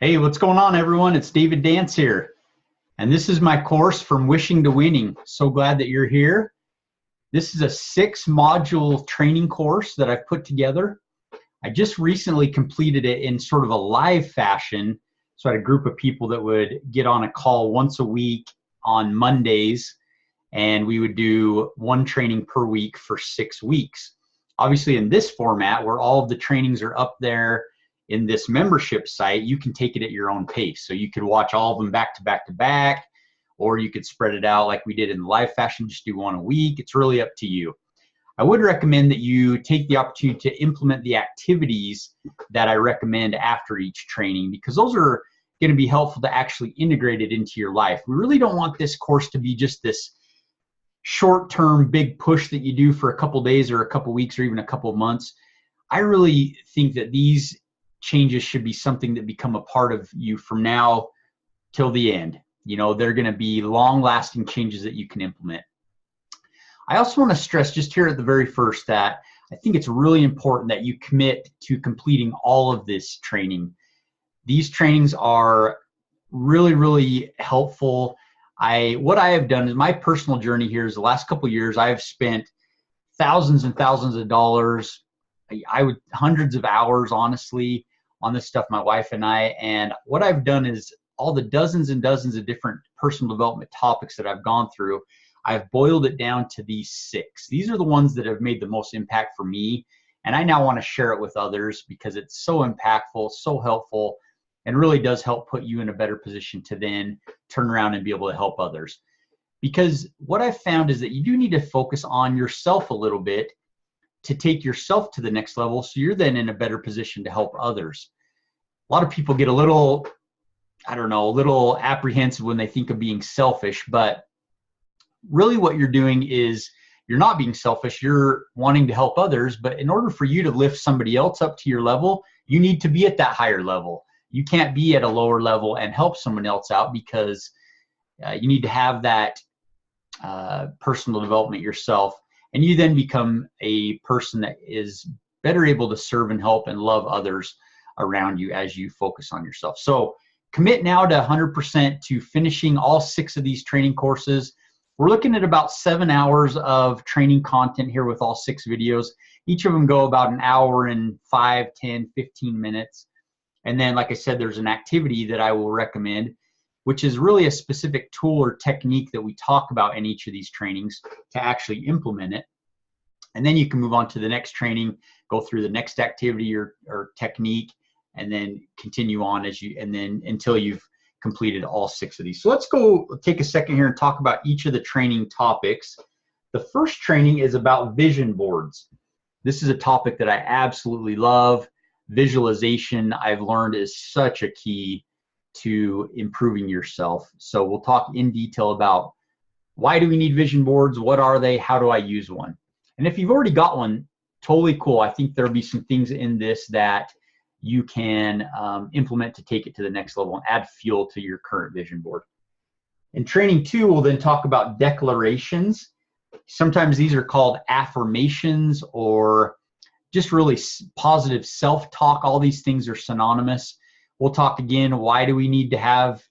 Hey, what's going on, everyone? It's David Dance here, and this is my course From Wishing to Winning. So glad that you're here. This is a 6-module training course that I've put together. I just recently completed it in sort of a live fashion. So I had a group of people that would get on a call once a week on Mondays, and we would do one training per week for 6 weeks. Obviously, in this format, where all of the trainings are up there in this membership site, you can take it at your own pace. So you could watch all of them back to back to back, or you could spread it out like we did in live fashion, just do one a week. It's really up to you. I would recommend that you take the opportunity to implement the activities that I recommend after each training, because those are going to be helpful to actually integrate it into your life. We really don't want this course to be just this short-term big push that you do for a couple days or a couple weeks or even a couple of months. I really think that these changes should be something that become a part of you from now till the end. You know, they're going to be long-lasting changes that you can implement. I also want to stress just here at the very first that I think it's really important that you commit to completing all of this training. These trainings are really helpful. What I have done is my personal journey here is the last couple of years I have spent thousands and thousands of dollars, hundreds of hours, honestly, on this stuff, my wife and I. And what I've done is all the dozens and dozens of different personal development topics that I've gone through, I've boiled it down to these 6. These are the ones that have made the most impact for me. And I now want to share it with others because it's so impactful, so helpful, and really does help put you in a better position to then turn around and be able to help others. Because what I've found is that you do need to focus on yourself a little bit to take yourself to the next level, so you're then in a better position to help others. A lot of people get a little, a little apprehensive when they think of being selfish, but really what you're doing is you're not being selfish, you're wanting to help others, but in order for you to lift somebody else up to your level, you need to be at that higher level. You can't be at a lower level and help someone else out, because you need to have that personal development yourself. And you then become a person that is better able to serve and help and love others around you as you focus on yourself. So commit now to 100% to finishing all 6 of these training courses. We're looking at about 7 hours of training content here with all 6 videos. Each of them go about an hour and 5, 10, 15 minutes. And then, like I said, there's an activity that I will recommend, which is really a specific tool or technique that we talk about in each of these trainings to actually implement it. And then you can move on to the next training, go through the next activity or technique, and then continue on until you've completed all 6 of these. So let's go take a second here and talk about each of the training topics. The first training is about vision boards. This is a topic that I absolutely love. Visualization, I've learned, is such a key to improving yourself. So we'll talk in detail about why do we need vision boards, what are they, how do I use one? And if you've already got one, totally cool. I think there'll be some things in this that you can implement to take it to the next level and add fuel to your current vision board. In training 2, we'll then talk about declarations. Sometimes these are called affirmations or just really positive self-talk. All these things are synonymous. We'll talk again, why do we need to have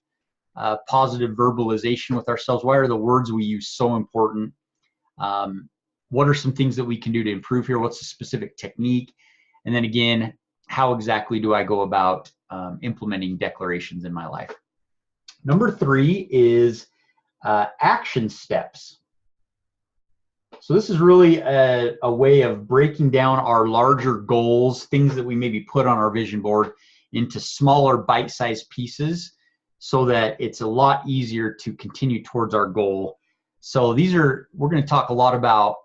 positive verbalization with ourselves? Why are the words we use so important? What are some things that we can do to improve here? What's the specific technique? And then again, how exactly do I go about implementing declarations in my life? Number 3 is action steps. So this is really a way of breaking down our larger goals, things that we maybe put on our vision board, into smaller bite-sized pieces so that it's a lot easier to continue towards our goal. So we're going to talk a lot about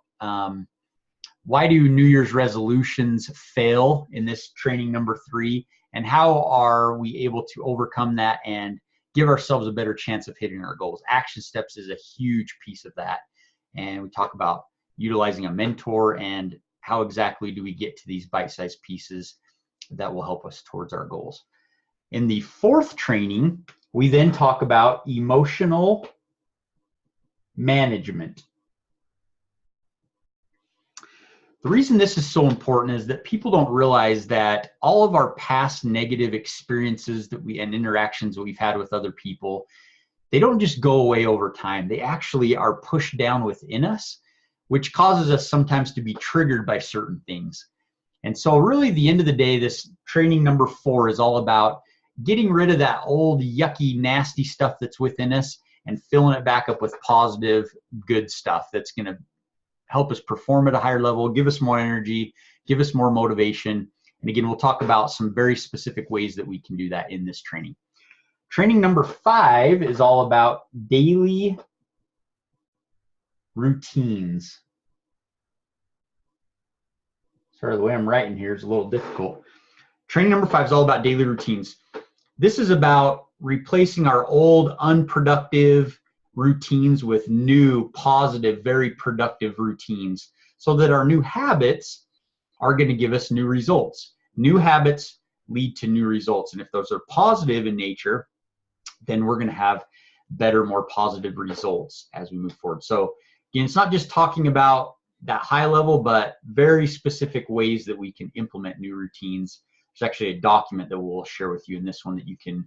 why do New Year's resolutions fail in this training number 3, and how are we able to overcome that and give ourselves a better chance of hitting our goals. Action steps is a huge piece of that. And we talk about utilizing a mentor and how exactly do we get to these bite-sized pieces that will help us towards our goals. In the 4th training, we then talk about emotional management. The reason this is so important is that people don't realize that all of our past negative experiences and interactions that we've had with other people, they don't just go away over time. They actually are pushed down within us, which causes us sometimes to be triggered by certain things. And so really at the end of the day, this training number 4 is all about getting rid of that old, yucky, nasty stuff that's within us and filling it back up with positive, good stuff that's going to help us perform at a higher level, give us more energy, give us more motivation. And again, we'll talk about some very specific ways that we can do that in this training. Training number 5 is all about daily routines. Sorry, the way I'm writing here is a little difficult. Training number 5 is all about daily routines. This is about replacing our old unproductive routines with new, positive, very productive routines so that our new habits are going to give us new results. New habits lead to new results. And if those are positive in nature, then we're going to have better, more positive results as we move forward. So again, it's not just talking about that high level, but very specific ways that we can implement new routines. There's actually a document that we'll share with you in this one that you can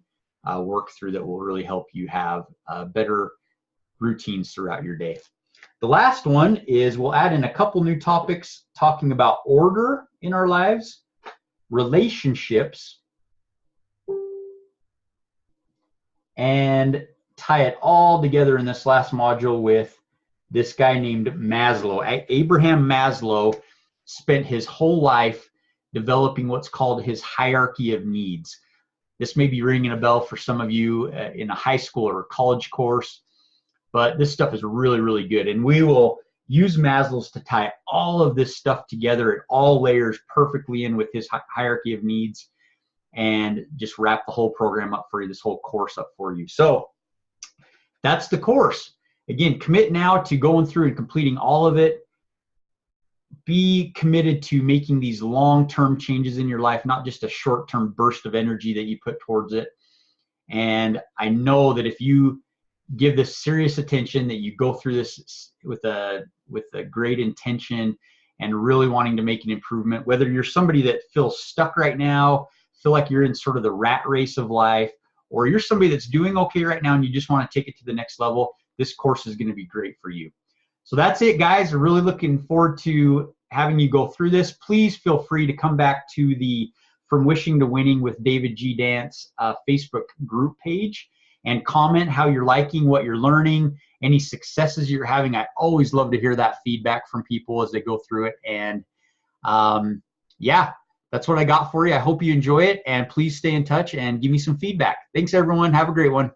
work through that will really help you have better routines throughout your day. The last one is we'll add in a couple new topics talking about order in our lives, relationships, and tie it all together in this last module with this guy named Maslow. Abraham Maslow spent his whole life developing what's called his hierarchy of needs. This may be ringing a bell for some of you in a high school or a college course, but this stuff is really, really good. And we will use Maslow's to tie all of this stuff together. It all layers perfectly in with his hierarchy of needs and just wrap the whole program up for you, this whole course up for you. So that's the course. Again, commit now to going through and completing all of it. Be committed to making these long-term changes in your life, not just a short-term burst of energy that you put towards it. And I know that if you give this serious attention, that you go through this with a great intention and really wanting to make an improvement, whether you're somebody that feels stuck right now, feel like you're in sort of the rat race of life, or you're somebody that's doing okay right now and you just want to take it to the next level, this course is going to be great for you. So that's it, guys. I'm really looking forward to having you go through this. Please feel free to come back to the From Wishing to Winning with David G. Dance Facebook group page and comment how you're liking what you're learning, any successes you're having. I always love to hear that feedback from people as they go through it. And yeah, that's what I got for you. I hope you enjoy it, and please stay in touch and give me some feedback. Thanks, everyone. Have a great one.